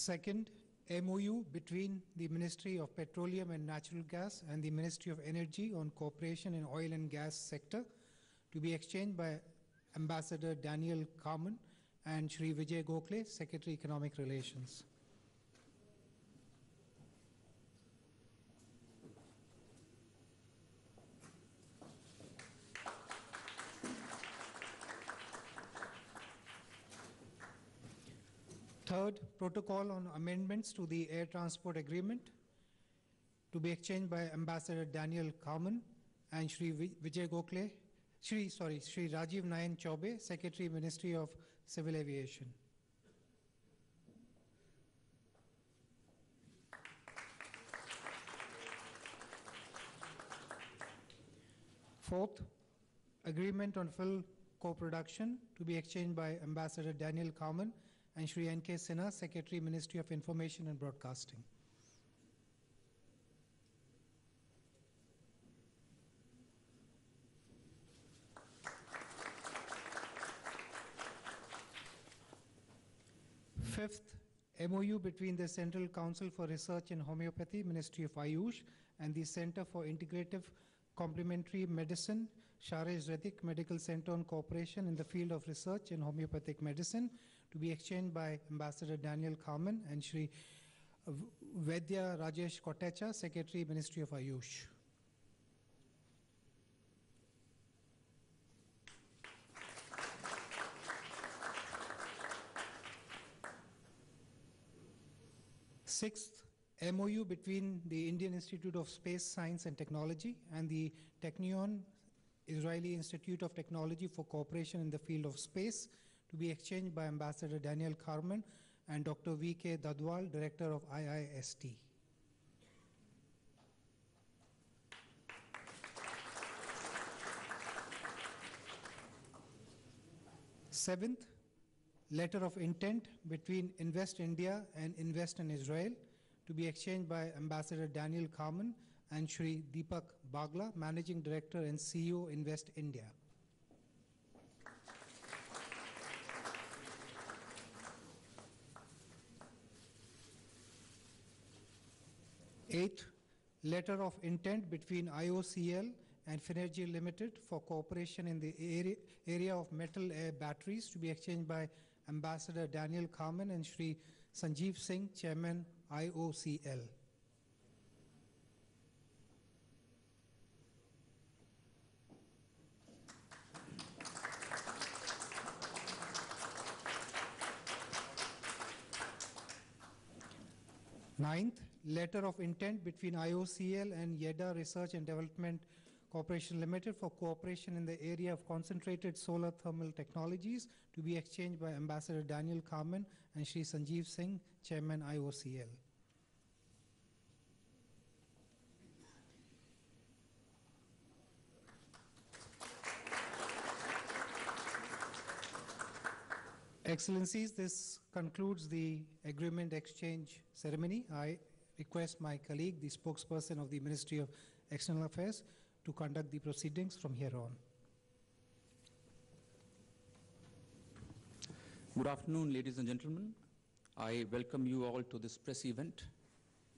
Second, MOU between the Ministry of Petroleum and Natural Gas and the Ministry of Energy on cooperation in oil and gas sector to be exchanged by Ambassador Daniel Carman and Shri Vijay Gokhale, Secretary Economic Relations. Third, protocol on amendments to the air transport agreement to be exchanged by Ambassador Daniel Carman and Shri Vijay Gokhale, Shri Rajiv Nayan Chaube, Secretary, Ministry of Civil Aviation. Fourth, agreement on film co-production to be exchanged by Ambassador Daniel Carman and Shri N.K. Sinha, Secretary, Ministry of Information and Broadcasting. Fifth, MOU between the Central Council for Research in Homeopathy, Ministry of Ayush, and the Center for Integrative Complementary Medicine, Sharej Reddick Medical Center on cooperation in the field of research in homeopathic medicine to be exchanged by Ambassador Daniel Carman and Shri Vaidya Rajesh Kotecha, Secretary, Ministry of Ayush. Sixth, MOU between the Indian Institute of Space Science and Technology and the Technion Israeli Institute of Technology for cooperation in the field of space to be exchanged by Ambassador Daniel Carman and Dr. V.K. Dadwal, Director of IIST. Seventh, letter of intent between Invest India and Invest in Israel to be exchanged by Ambassador Daniel Carman and Shri Deepak Bagla, Managing Director and CEO, Invest India. Eighth, letter of intent between IOCL and Finergy Limited for cooperation in the area of metal air batteries to be exchanged by Ambassador Daniel Carman and Shri Sanjeev Singh, Chairman, IOCL. Ninth, letter of intent between IOCL and YEDA Research and Development Corporation Limited for cooperation in the area of concentrated solar thermal technologies to be exchanged by Ambassador Daniel Carman and Shri Sanjeev Singh, Chairman, IOCL. Excellencies, this concludes the agreement exchange ceremony. I request my colleague, the spokesperson of the Ministry of External Affairs, to conduct the proceedings from here on. Good afternoon, ladies and gentlemen. I welcome you all to this press event.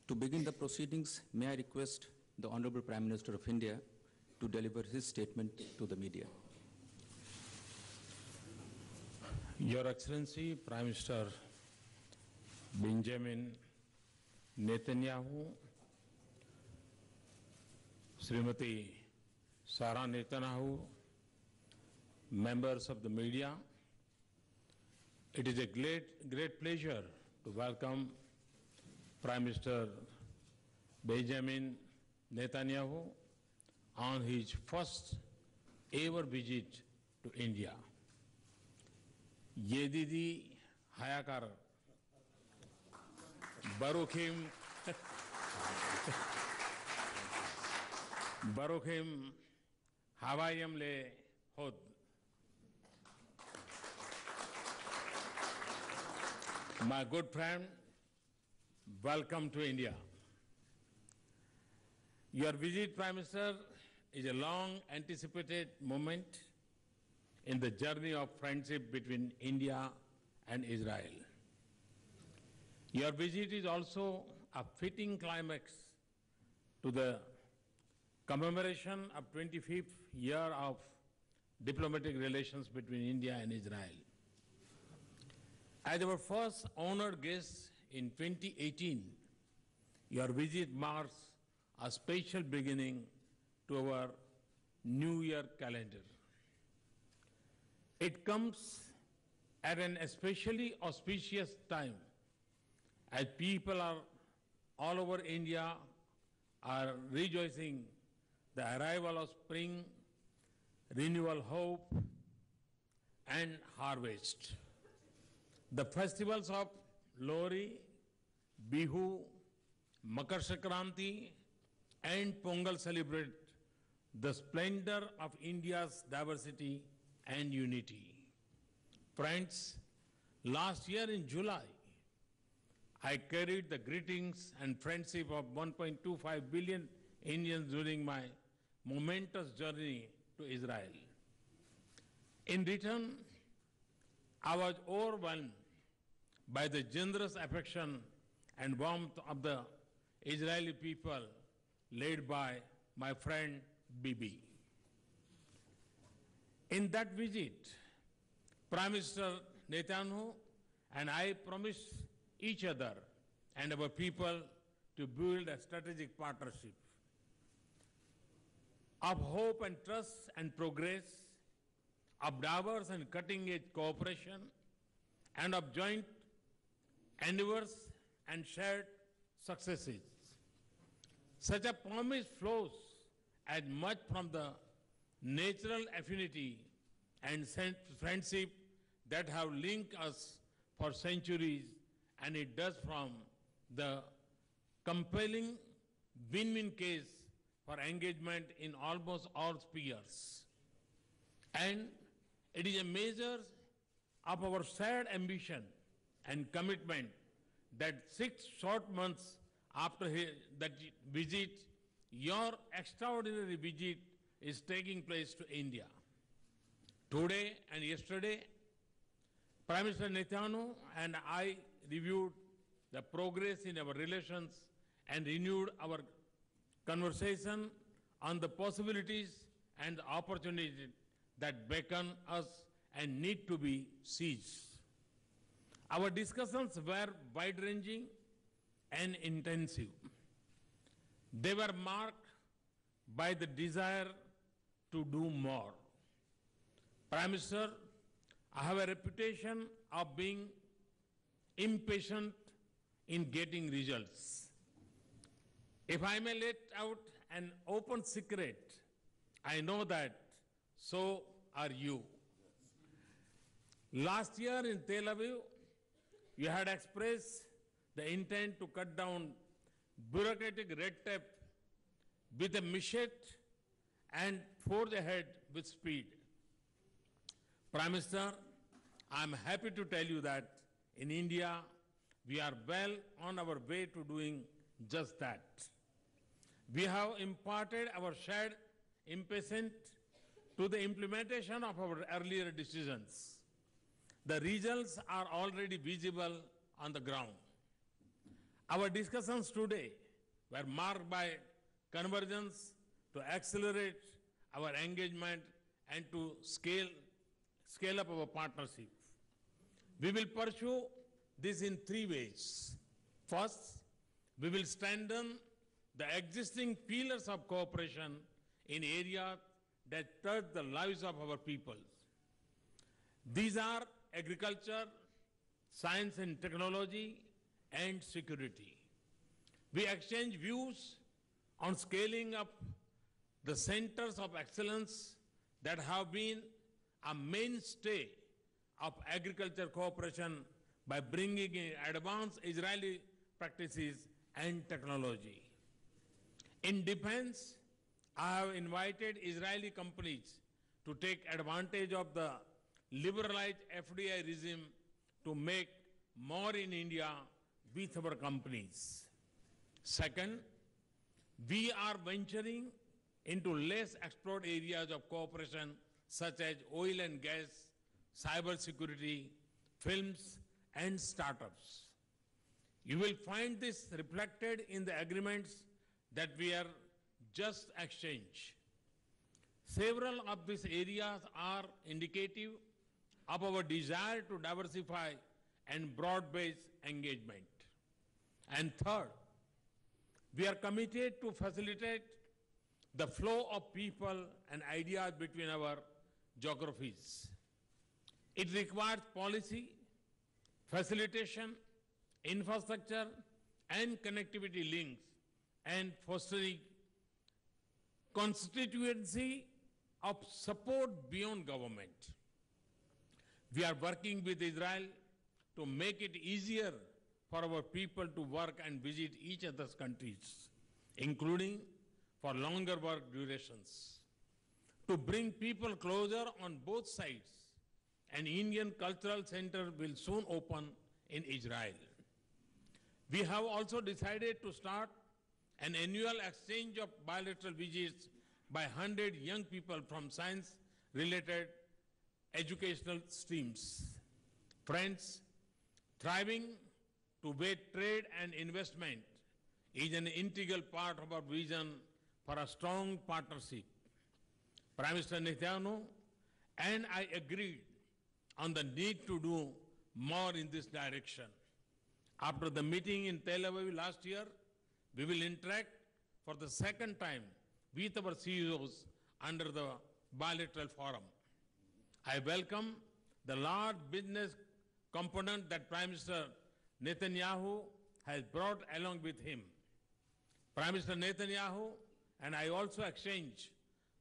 To begin the proceedings, may I request the Honorable Prime Minister of India to deliver his statement to the media. Your Excellency, Prime Minister Benjamin Netanyahu, Srimati Sarah Netanyahu, members of the media, it is a great pleasure to welcome Prime Minister Benjamin Netanyahu on his first ever visit to India. Yedidi Hayakar Baruchim Baruchim Havayam Le Hod. My good friend, welcome to India. Your visit, Prime Minister, is a long anticipated moment in the journey of friendship between India and Israel. Your visit is also a fitting climax to the commemoration of 25th year of diplomatic relations between India and Israel. As our first honored guest in 2018, your visit marks a special beginning to our New Year calendar. It comes at an especially auspicious time as people are all over India are rejoicing the arrival of spring, renewal hope, and harvest. The festivals of Lohri, Bihu, Makar Sankranti, and Pongal celebrate the splendor of India's diversity and unity. Friends, last year in July, I carried the greetings and friendship of 1.25 billion Indians during my momentous journey to Israel. In return, I was overwhelmed by the generous affection and warmth of the Israeli people led by my friend Bibi. In that visit, Prime Minister Netanyahu and I promised each other and our people to build a strategic partnership of hope and trust and progress, of diverse and cutting-edge cooperation, and of joint endeavors and shared successes. Such a promise flows as much from the natural affinity and friendship that have linked us for centuries, and it does from the compelling win-win case for engagement in almost all spheres. And it is a measure of our shared ambition and commitment that 6 short months after that visit, your extraordinary visit is taking place to India. Today and yesterday, Prime Minister Netanyahu and I reviewed the progress in our relations and renewed our conversation on the possibilities and the opportunities that beckon us and need to be seized. Our discussions were wide-ranging and intensive. They were marked by the desire to do more. Prime Minister, I have a reputation of being impatient in getting results. If I may let out an open secret, I know that so are you. Last year in Tel Aviv, you had expressed the intent to cut down bureaucratic red tape with a machete and forge ahead with speed. Prime Minister, I am happy to tell you that in India, we are well on our way to doing just that. We have imparted our shared impatience to the implementation of our earlier decisions. The results are already visible on the ground. Our discussions today were marked by convergence to accelerate our engagement and to scale up our partnership. We will pursue this in 3 ways. First, we will strengthen the existing pillars of cooperation in areas that touch the lives of our people. These are agriculture, science and technology, and security. We exchange views on scaling up the centers of excellence that have been a mainstay of agriculture cooperation by bringing in advanced Israeli practices and technology. In defense, I have invited Israeli companies to take advantage of the liberalized FDI regime to make more in India with our companies. Second, we are venturing into less explored areas of cooperation such as oil and gas, cyber security, films, and startups. You will find this reflected in the agreements that we are just exchanged. Several of these areas are indicative of our desire to diversify and broad-based engagement. And third, we are committed to facilitate the flow of people and ideas between our geographies. It requires policy, facilitation, infrastructure, and connectivity links, and fostering constituency of support beyond government. We are working with Israel to make it easier for our people to work and visit each other's countries, including for longer work durations. To bring people closer on both sides, an Indian Cultural Center will soon open in Israel. We have also decided to start an annual exchange of bilateral visits by 100 young people from science-related educational streams. Friends, thriving to trade and investment is an integral part of our vision for a strong partnership. Prime Minister Netanyahu and I agreed on the need to do more in this direction. After the meeting in Tel Aviv last year, we will interact for the second time with our CEOs under the bilateral forum. I welcome the large business component that Prime Minister Netanyahu has brought along with him. Prime Minister Netanyahu and I also exchange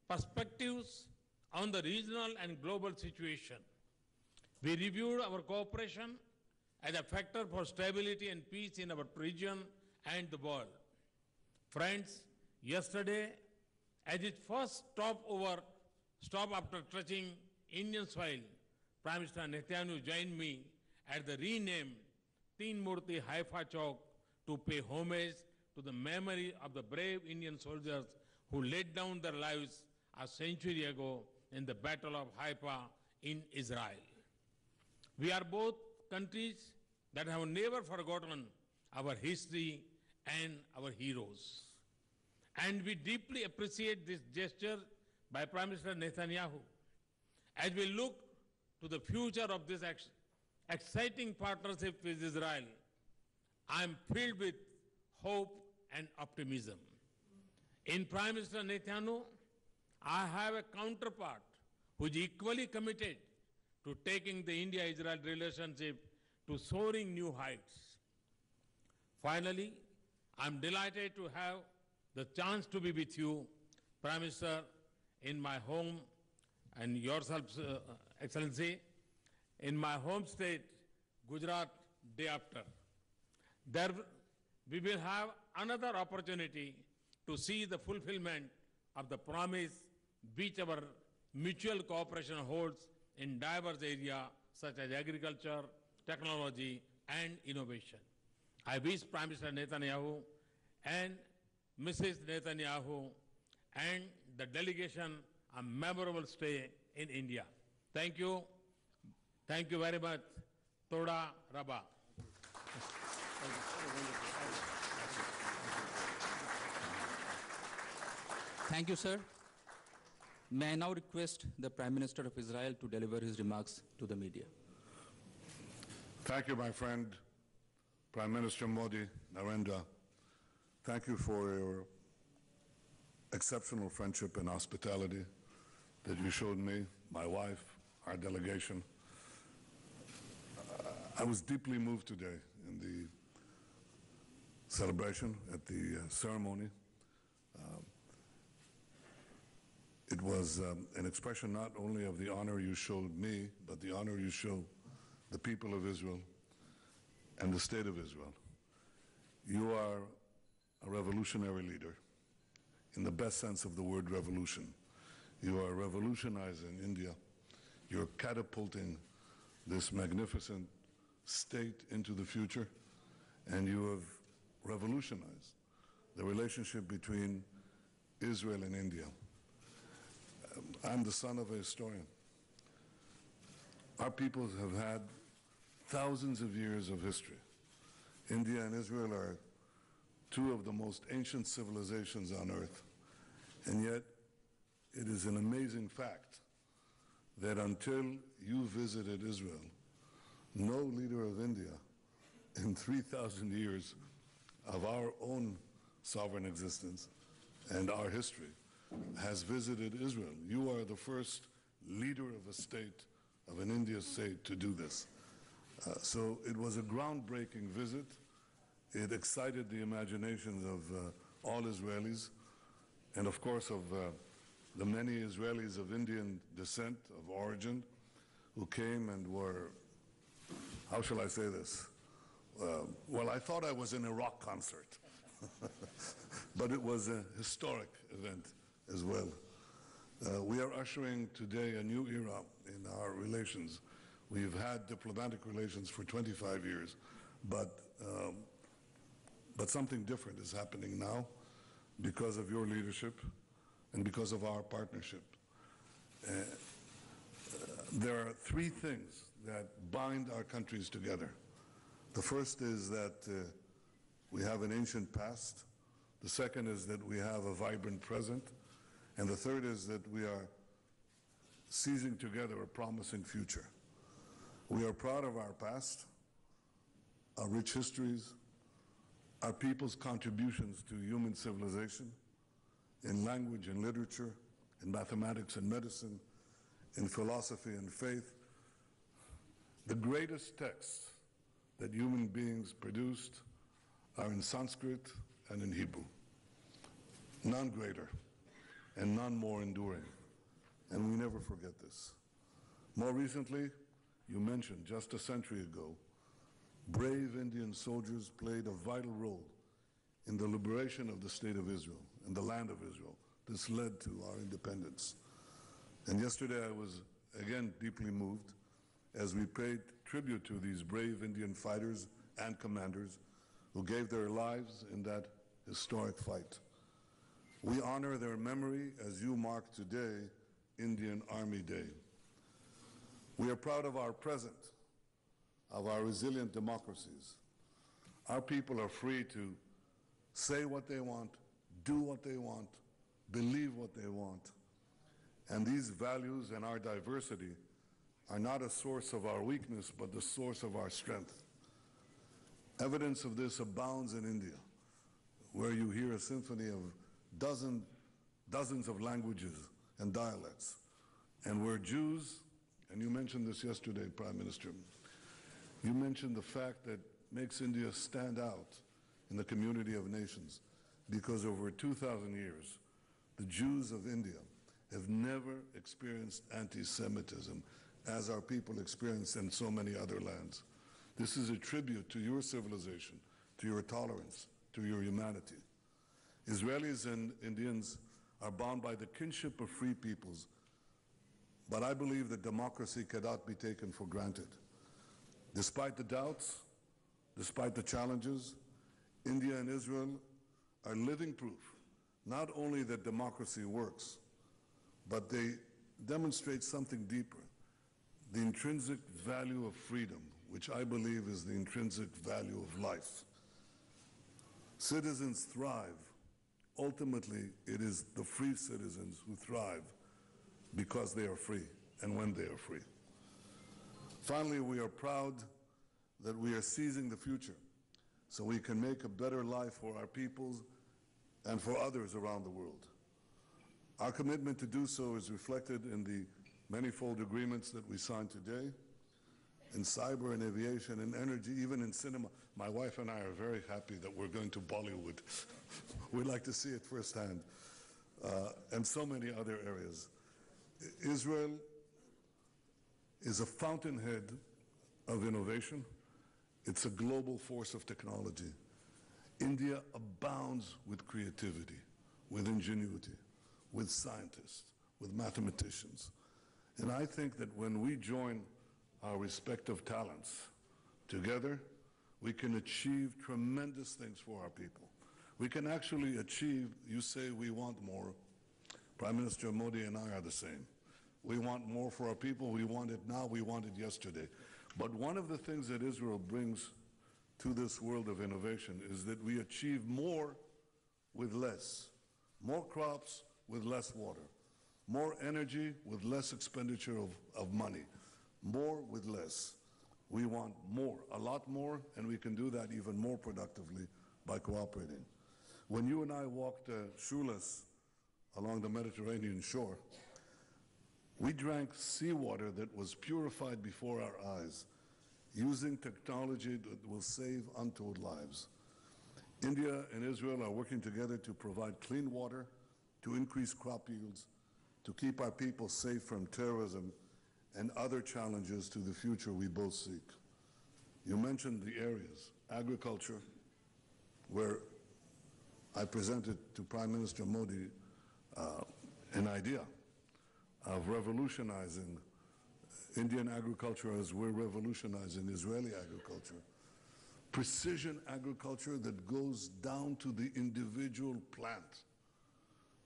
perspectives on the regional and global situation. We reviewed our cooperation as a factor for stability and peace in our region and the world. Friends, yesterday, as its first stop after touching Indian soil, Prime Minister Netanyahu joined me at the renamed Teen Murti Haifa Chowk to pay homage to the memory of the brave Indian soldiers who laid down their lives a century ago in the Battle of Haifa in Israel. We are both countries that have never forgotten our history and our heroes. And we deeply appreciate this gesture by Prime Minister Netanyahu. As we look to the future of this exciting partnership with Israel, I am filled with hope and optimism. In Prime Minister Netanyahu, I have a counterpart who is equally committed to taking the India-Israel relationship to soaring new heights. Finally, I'm delighted to have the chance to be with you, Prime Minister, in my home, and yourself, Excellency, in my home state, Gujarat, day after. There we will have another opportunity to see the fulfillment of the promise which our mutual cooperation holds in diverse areas such as agriculture, technology, and innovation. I wish Prime Minister Netanyahu and Mrs. Netanyahu and the delegation a memorable stay in India. Thank you. Thank you very much. Toda Rabba. Thank you, sir. May I now request the Prime Minister of Israel to deliver his remarks to the media. Thank you, my friend, Prime Minister Modi, Narendra. Thank you for your exceptional friendship and hospitality that you showed me, my wife, our delegation. I was deeply moved today in the celebration, at the ceremony. It was an expression not only of the honor you showed me, but the honor you show the people of Israel and the state of Israel. You are a revolutionary leader, in the best sense of the word revolution. You are revolutionizing India. You're catapulting this magnificent state into the future, and you have revolutionized the relationship between Israel and India. I'm the son of a historian. Our peoples have had thousands of years of history India and Israel are two of the most ancient civilizations on earth, and yet it is an amazing fact that until you visited Israel, no leader of India in 3,000 years of our own sovereign existence and our history has visited Israel. You are the first leader of a state, of an India state, to do this. So it was a groundbreaking visit. It excited the imaginations of all Israelis, and of course of the many Israelis of Indian descent, of origin, who came and were, how shall I say this? Well, I thought I was in a rock concert, but it was a historic event as well. We are ushering today a new era in our relations. We've had diplomatic relations for 25 years, but something different is happening now because of your leadership and because of our partnership. There are three things that bind our countries together. The first is that we have an ancient past. The second is that we have a vibrant present. And the third is that we are seizing together a promising future. We are proud of our past, our rich histories, our people's contributions to human civilization, in language and literature, in mathematics and medicine, in philosophy and faith. The greatest texts that human beings produced are in Sanskrit and in Hebrew. None greater and none more enduring. And we never forget this. More recently, you mentioned just a century ago, brave Indian soldiers played a vital role in the liberation of the state of Israel and the land of Israel. This led to our independence. And yesterday I was again deeply moved as we paid tribute to these brave Indian fighters and commanders who gave their lives in that historic fight. We honor their memory as you mark today Indian Army Day. We are proud of our present, of our resilient democracies. Our people are free to say what they want, do what they want, believe what they want. And these values and our diversity are not a source of our weakness, but the source of our strength. Evidence of this abounds in India, where you hear a symphony of dozens of languages and dialects, and where Jews, and you mentioned this yesterday, Prime Minister, you mentioned the fact that makes India stand out in the community of nations, because over 2,000 years, the Jews of India have never experienced anti-Semitism as our people experience in so many other lands. This is a tribute to your civilization, to your tolerance, to your humanity. Israelis and Indians are bound by the kinship of free peoples, but I believe that democracy cannot be taken for granted. Despite the doubts, despite the challenges, India and Israel are living proof, not only that democracy works, but they demonstrate something deeper, the intrinsic value of freedom, which I believe is the intrinsic value of life. Citizens thrive. Ultimately, it is the free citizens who thrive because they are free and when they are free. Finally, we are proud that we are seizing the future so we can make a better life for our peoples and for others around the world. Our commitment to do so is reflected in the manifold agreements that we signed today, in cyber and aviation and energy, even in cinema. My wife and I are very happy that we're going to Bollywood. We'd like to see it firsthand, and so many other areas. Israel is a fountainhead of innovation. It's a global force of technology. India abounds with creativity, with ingenuity, with scientists, with mathematicians. And I think that when we join our respective talents together, we can achieve tremendous things for our people. We can actually achieve, you say we want more. Prime Minister Modi and I are the same. We want more for our people. We want it now. We want it yesterday. But one of the things that Israel brings to this world of innovation is that we achieve more with less. More crops with less water. More energy with less expenditure of money. More with less. We want more, a lot more, and we can do that even more productively by cooperating. When you and I walked shoeless along the Mediterranean shore, we drank seawater that was purified before our eyes, using technology that will save untold lives. India and Israel are working together to provide clean water, to increase crop yields, to keep our people safe from terrorism and other challenges to the future we both seek. You mentioned the areas, agriculture, where I presented to Prime Minister Modi an idea of revolutionizing Indian agriculture as we're revolutionizing Israeli agriculture. Precision agriculture that goes down to the individual plant.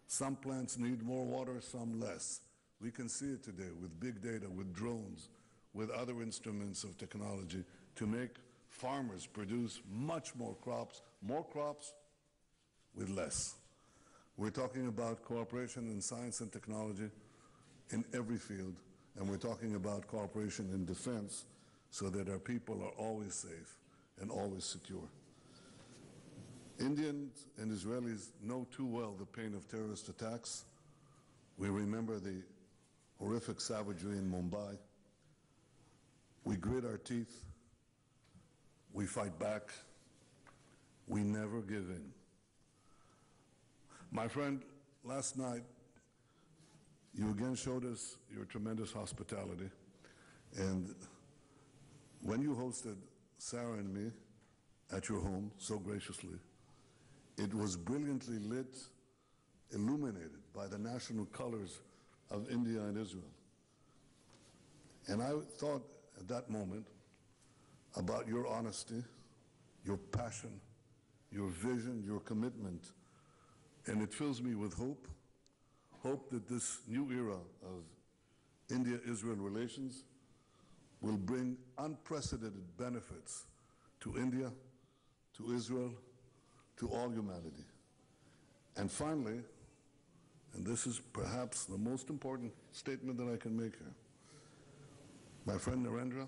Some plants need more water, some less. We can see it today with big data, with drones, with other instruments of technology to make farmers produce much more crops with less. We're talking about cooperation in science and technology in every field, and we're talking about cooperation in defense so that our people are always safe and always secure. Indians and Israelis know too well the pain of terrorist attacks. We remember the horrific savagery in Mumbai. We grit our teeth. We fight back. We never give in. My friend, last night, you again showed us your tremendous hospitality. And when you hosted Sarah and me at your home so graciously, it was brilliantly lit, illuminated by the national colors of India and Israel. And I thought at that moment about your honesty, your passion, your vision, your commitment, and it fills me with hope that this new era of India-Israel relations will bring unprecedented benefits to India, to Israel, to all humanity. And finally, and this is perhaps the most important statement that I can make here, my friend Narendra,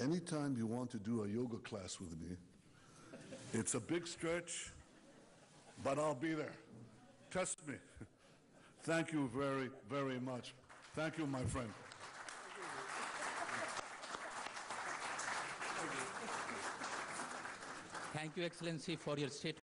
anytime you want to do a yoga class with me, it's a big stretch, but I'll be there. Trust me. Thank you very, very much. Thank you, my friend. Thank you, Excellency, for your statement.